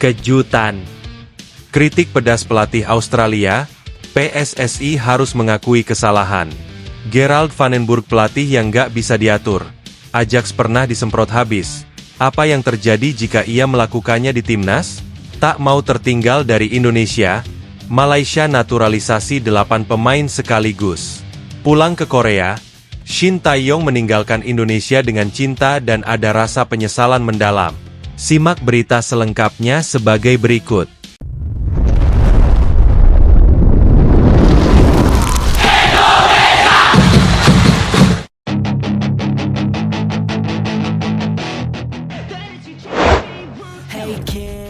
Kejutan. Kritik pedas pelatih Australia, PSSI harus mengakui kesalahan. Gerald van den Burg pelatih yang gak bisa diatur. Ajax pernah disemprot habis. Apa yang terjadi jika ia melakukannya di timnas? Tak mau tertinggal dari Indonesia, Malaysia naturalisasi 8 pemain sekaligus. Pulang ke Korea, Shin Tae-yong meninggalkan Indonesia dengan cinta dan ada rasa penyesalan mendalam. Simak berita selengkapnya sebagai berikut.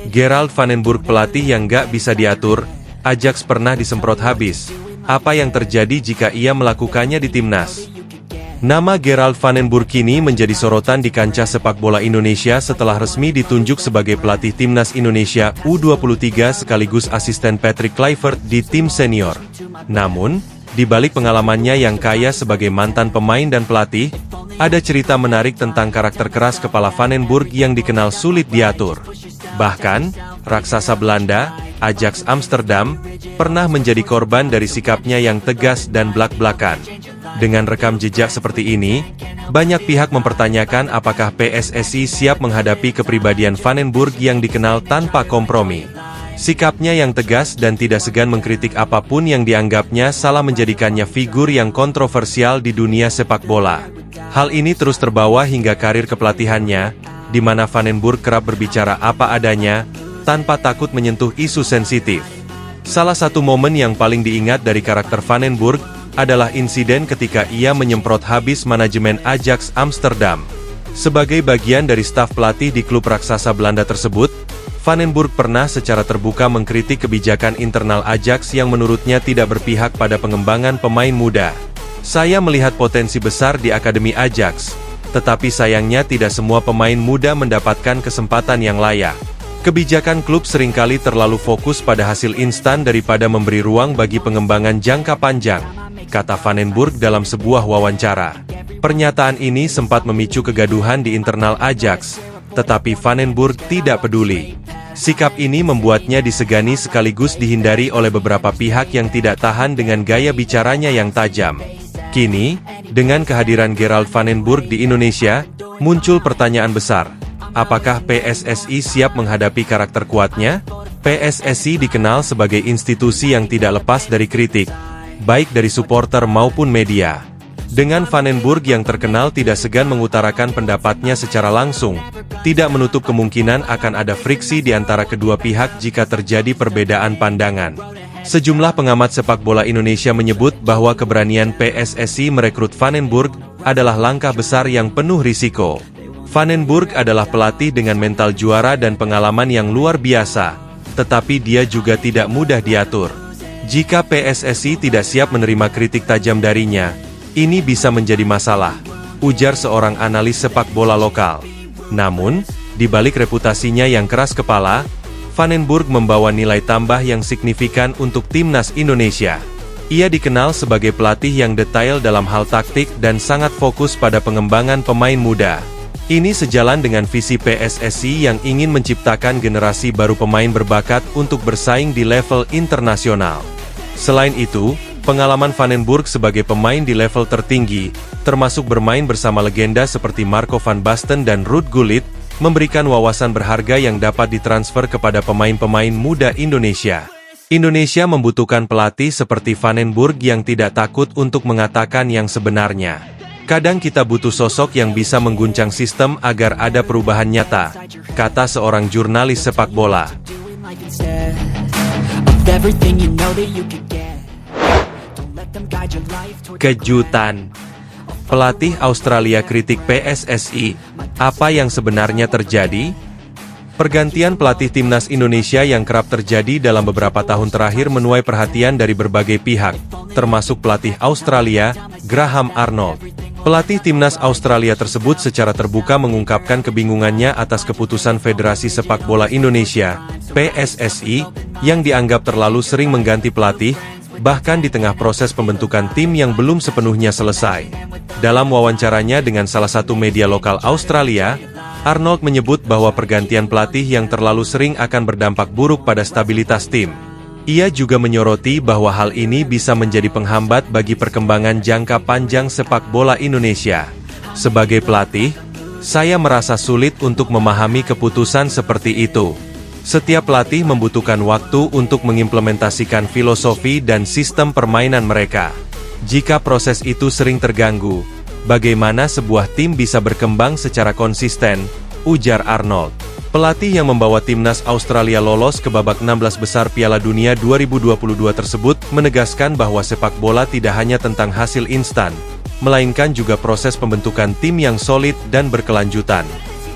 Gerald van den Burg pelatih yang gak bisa diatur, Ajax pernah disemprot habis. Apa yang terjadi jika ia melakukannya di timnas? Nama Gerald van den Burg kini menjadi sorotan di kancah sepak bola Indonesia setelah resmi ditunjuk sebagai pelatih timnas Indonesia U23 sekaligus asisten Patrick Kluivert di tim senior. Namun, di balik pengalamannya yang kaya sebagai mantan pemain dan pelatih, ada cerita menarik tentang karakter keras kepala van den Burg yang dikenal sulit diatur. Bahkan, raksasa Belanda, Ajax Amsterdam, pernah menjadi korban dari sikapnya yang tegas dan blak-blakan. Dengan rekam jejak seperti ini, banyak pihak mempertanyakan apakah PSSI siap menghadapi kepribadian van den Burg yang dikenal tanpa kompromi. Sikapnya yang tegas dan tidak segan mengkritik apapun yang dianggapnya salah menjadikannya figur yang kontroversial di dunia sepak bola. Hal ini terus terbawa hingga karir kepelatihannya, di mana van den Burg kerap berbicara apa adanya, tanpa takut menyentuh isu sensitif. Salah satu momen yang paling diingat dari karakter van den Burg adalah insiden ketika ia menyemprot habis manajemen Ajax Amsterdam. Sebagai bagian dari staf pelatih di klub raksasa Belanda tersebut, van den Burg pernah secara terbuka mengkritik kebijakan internal Ajax yang menurutnya tidak berpihak pada pengembangan pemain muda. Saya melihat potensi besar di akademi Ajax, tetapi sayangnya tidak semua pemain muda mendapatkan kesempatan yang layak. Kebijakan klub seringkali terlalu fokus pada hasil instan daripada memberi ruang bagi pengembangan jangka panjang, kata van den Burg dalam sebuah wawancara. Pernyataan ini sempat memicu kegaduhan di internal Ajax, tetapi van den Burg tidak peduli. Sikap ini membuatnya disegani sekaligus dihindari oleh beberapa pihak yang tidak tahan dengan gaya bicaranya yang tajam. Kini, dengan kehadiran Gerald van den Burg di Indonesia, muncul pertanyaan besar. Apakah PSSI siap menghadapi karakter kuatnya? PSSI dikenal sebagai institusi yang tidak lepas dari kritik, baik dari supporter maupun media. Dengan van den Burg yang terkenal tidak segan mengutarakan pendapatnya secara langsung, tidak menutup kemungkinan akan ada friksi di antara kedua pihak jika terjadi perbedaan pandangan. Sejumlah pengamat sepak bola Indonesia menyebut bahwa keberanian PSSI merekrut van den Burg adalah langkah besar yang penuh risiko. Van den Burg adalah pelatih dengan mental juara dan pengalaman yang luar biasa, tetapi dia juga tidak mudah diatur. Jika PSSI tidak siap menerima kritik tajam darinya, ini bisa menjadi masalah, ujar seorang analis sepak bola lokal. Namun, di balik reputasinya yang keras kepala, van den Burg membawa nilai tambah yang signifikan untuk timnas Indonesia. Ia dikenal sebagai pelatih yang detail dalam hal taktik dan sangat fokus pada pengembangan pemain muda. Ini sejalan dengan visi PSSI yang ingin menciptakan generasi baru pemain berbakat untuk bersaing di level internasional. Selain itu, pengalaman van den Burg sebagai pemain di level tertinggi, termasuk bermain bersama legenda seperti Marco van Basten dan Ruud Gullit, memberikan wawasan berharga yang dapat ditransfer kepada pemain-pemain muda Indonesia. Indonesia membutuhkan pelatih seperti van den Burg yang tidak takut untuk mengatakan yang sebenarnya. Kadang kita butuh sosok yang bisa mengguncang sistem agar ada perubahan nyata, kata seorang jurnalis sepak bola. Kejutan. Pelatih Australia kritik PSSI. Apa yang sebenarnya terjadi? Pergantian pelatih timnas Indonesia yang kerap terjadi dalam beberapa tahun terakhir menuai perhatian dari berbagai pihak, termasuk pelatih Australia, Graham Arnold. Pelatih timnas Australia tersebut secara terbuka mengungkapkan kebingungannya atas keputusan Federasi Sepak Bola Indonesia, PSSI, yang dianggap terlalu sering mengganti pelatih, bahkan di tengah proses pembentukan tim yang belum sepenuhnya selesai. Dalam wawancaranya dengan salah satu media lokal Australia, Arnold menyebut bahwa pergantian pelatih yang terlalu sering akan berdampak buruk pada stabilitas tim. Ia juga menyoroti bahwa hal ini bisa menjadi penghambat bagi perkembangan jangka panjang sepak bola Indonesia. Sebagai pelatih, saya merasa sulit untuk memahami keputusan seperti itu. Setiap pelatih membutuhkan waktu untuk mengimplementasikan filosofi dan sistem permainan mereka. Jika proses itu sering terganggu, bagaimana sebuah tim bisa berkembang secara konsisten, ujar Arnold. Pelatih yang membawa timnas Australia lolos ke babak 16 besar Piala Dunia 2022 tersebut menegaskan bahwa sepak bola tidak hanya tentang hasil instan, melainkan juga proses pembentukan tim yang solid dan berkelanjutan.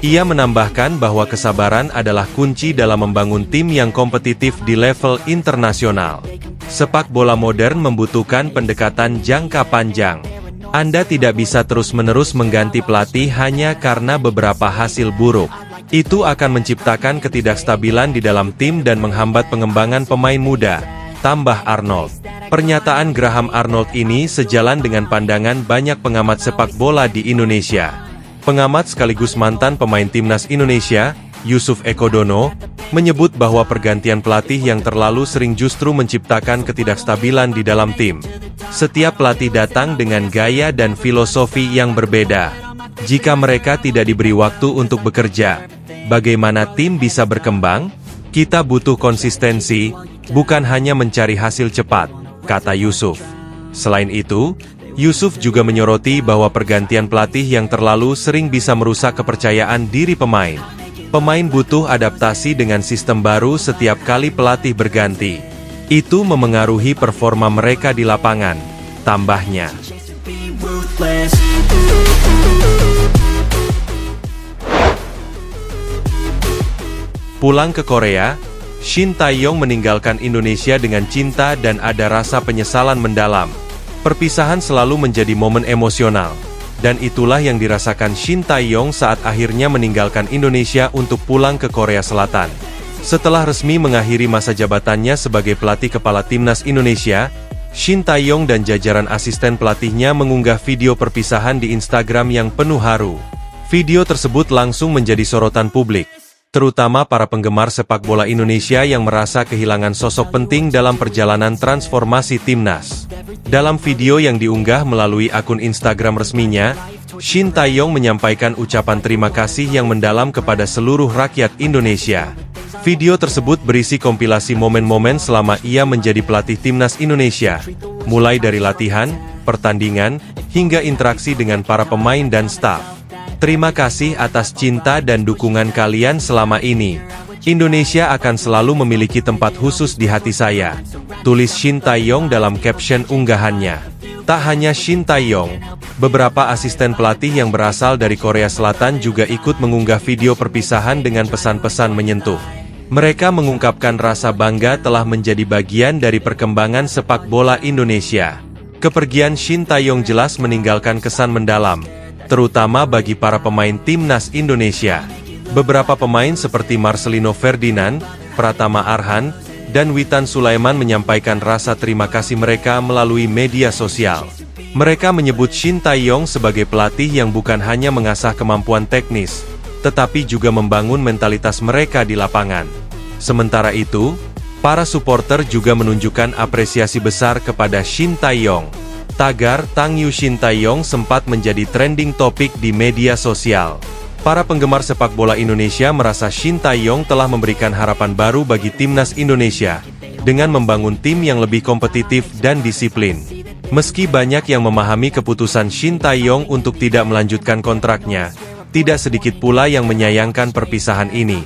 Ia menambahkan bahwa kesabaran adalah kunci dalam membangun tim yang kompetitif di level internasional. Sepak bola modern membutuhkan pendekatan jangka panjang. Anda tidak bisa terus-menerus mengganti pelatih hanya karena beberapa hasil buruk. Itu akan menciptakan ketidakstabilan di dalam tim dan menghambat pengembangan pemain muda, tambah Arnold. Pernyataan Graham Arnold ini sejalan dengan pandangan banyak pengamat sepak bola di Indonesia. Pengamat sekaligus mantan pemain timnas Indonesia, Yusuf Eko Dono, menyebut bahwa pergantian pelatih yang terlalu sering justru menciptakan ketidakstabilan di dalam tim. Setiap pelatih datang dengan gaya dan filosofi yang berbeda. Jika mereka tidak diberi waktu untuk bekerja, bagaimana tim bisa berkembang? Kita butuh konsistensi, bukan hanya mencari hasil cepat, kata Yusuf. Selain itu, Yusuf juga menyoroti bahwa pergantian pelatih yang terlalu sering bisa merusak kepercayaan diri pemain. Pemain butuh adaptasi dengan sistem baru setiap kali pelatih berganti. Itu memengaruhi performa mereka di lapangan, tambahnya. Pulang ke Korea, Shin Tae-yong meninggalkan Indonesia dengan cinta dan ada rasa penyesalan mendalam. Perpisahan selalu menjadi momen emosional, dan itulah yang dirasakan Shin Tae-yong saat akhirnya meninggalkan Indonesia untuk pulang ke Korea Selatan. Setelah resmi mengakhiri masa jabatannya sebagai pelatih kepala timnas Indonesia, Shin Tae-yong dan jajaran asisten pelatihnya mengunggah video perpisahan di Instagram yang penuh haru. Video tersebut langsung menjadi sorotan publik, terutama para penggemar sepak bola Indonesia yang merasa kehilangan sosok penting dalam perjalanan transformasi timnas. Dalam video yang diunggah melalui akun Instagram resminya, Shin Tae-yong menyampaikan ucapan terima kasih yang mendalam kepada seluruh rakyat Indonesia. Video tersebut berisi kompilasi momen-momen selama ia menjadi pelatih timnas Indonesia, mulai dari latihan, pertandingan, hingga interaksi dengan para pemain dan staf. Terima kasih atas cinta dan dukungan kalian selama ini. Indonesia akan selalu memiliki tempat khusus di hati saya, tulis Shin Tae-yong dalam caption unggahannya. Tak hanya Shin Tae-yong, beberapa asisten pelatih yang berasal dari Korea Selatan juga ikut mengunggah video perpisahan dengan pesan-pesan menyentuh. Mereka mengungkapkan rasa bangga telah menjadi bagian dari perkembangan sepak bola Indonesia. Kepergian Shin Tae-yong jelas meninggalkan kesan mendalam, terutama bagi para pemain timnas Indonesia. Beberapa pemain seperti Marcelino Ferdinand, Pratama Arhan, dan Witan Sulaiman menyampaikan rasa terima kasih mereka melalui media sosial. Mereka menyebut Shin Tae-yong sebagai pelatih yang bukan hanya mengasah kemampuan teknis, tetapi juga membangun mentalitas mereka di lapangan. Sementara itu, para supporter juga menunjukkan apresiasi besar kepada Shin Tae-yong. Tagar Tang Yu Shin Tae-yong sempat menjadi trending topik di media sosial. Para penggemar sepak bola Indonesia merasa Shin Tae-yong telah memberikan harapan baru bagi timnas Indonesia, dengan membangun tim yang lebih kompetitif dan disiplin. Meski banyak yang memahami keputusan Shin Tae-yong untuk tidak melanjutkan kontraknya, tidak sedikit pula yang menyayangkan perpisahan ini.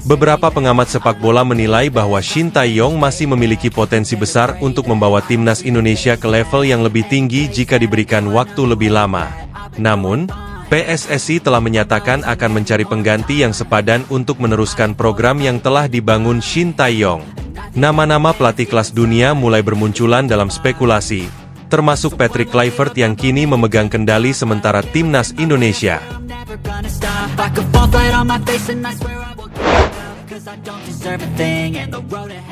Beberapa pengamat sepak bola menilai bahwa Shin Tae-yong masih memiliki potensi besar untuk membawa timnas Indonesia ke level yang lebih tinggi jika diberikan waktu lebih lama. Namun, PSSI telah menyatakan akan mencari pengganti yang sepadan untuk meneruskan program yang telah dibangun Shin Tae-yong. Nama-nama pelatih kelas dunia mulai bermunculan dalam spekulasi, termasuk Patrick Kluivert yang kini memegang kendali sementara timnas Indonesia.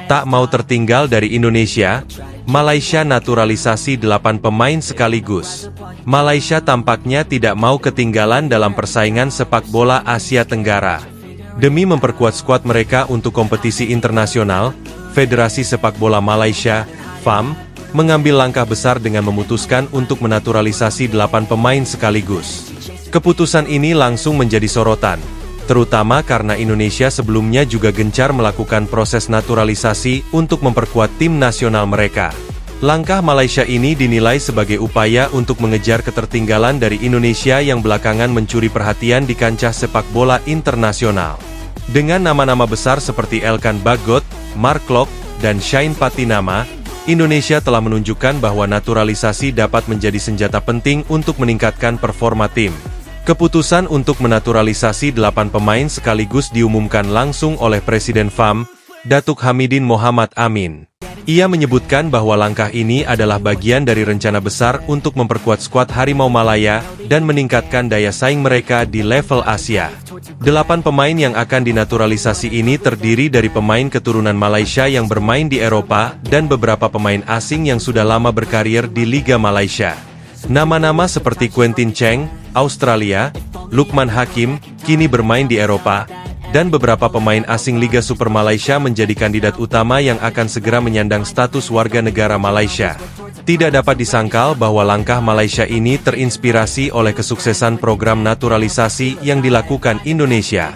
Tak mau tertinggal dari Indonesia, Malaysia naturalisasi 8 pemain sekaligus. Malaysia tampaknya tidak mau ketinggalan dalam persaingan sepak bola Asia Tenggara. Demi memperkuat skuad mereka untuk kompetisi internasional, Federasi Sepak Bola Malaysia, FAM, mengambil langkah besar dengan memutuskan untuk menaturalisasi 8 pemain sekaligus. Keputusan ini langsung menjadi sorotan, terutama karena Indonesia sebelumnya juga gencar melakukan proses naturalisasi untuk memperkuat tim nasional mereka. Langkah Malaysia ini dinilai sebagai upaya untuk mengejar ketertinggalan dari Indonesia yang belakangan mencuri perhatian di kancah sepak bola internasional. Dengan nama-nama besar seperti Elkan Bagot, Mark Klok, dan Shane Patinama, Indonesia telah menunjukkan bahwa naturalisasi dapat menjadi senjata penting untuk meningkatkan performa tim. Keputusan untuk menaturalisasi 8 pemain sekaligus diumumkan langsung oleh Presiden FAM, Datuk Hamidin Mohamad Amin. Ia menyebutkan bahwa langkah ini adalah bagian dari rencana besar untuk memperkuat skuad Harimau Malaya dan meningkatkan daya saing mereka di level Asia. 8 pemain yang akan dinaturalisasi ini terdiri dari pemain keturunan Malaysia yang bermain di Eropa dan beberapa pemain asing yang sudah lama berkarir di Liga Malaysia. Nama-nama seperti Quentin Cheng, Australia, Lukman Hakim, kini bermain di Eropa, dan beberapa pemain asing Liga Super Malaysia menjadi kandidat utama yang akan segera menyandang status warga negara Malaysia. Tidak dapat disangkal bahwa langkah Malaysia ini terinspirasi oleh kesuksesan program naturalisasi yang dilakukan Indonesia.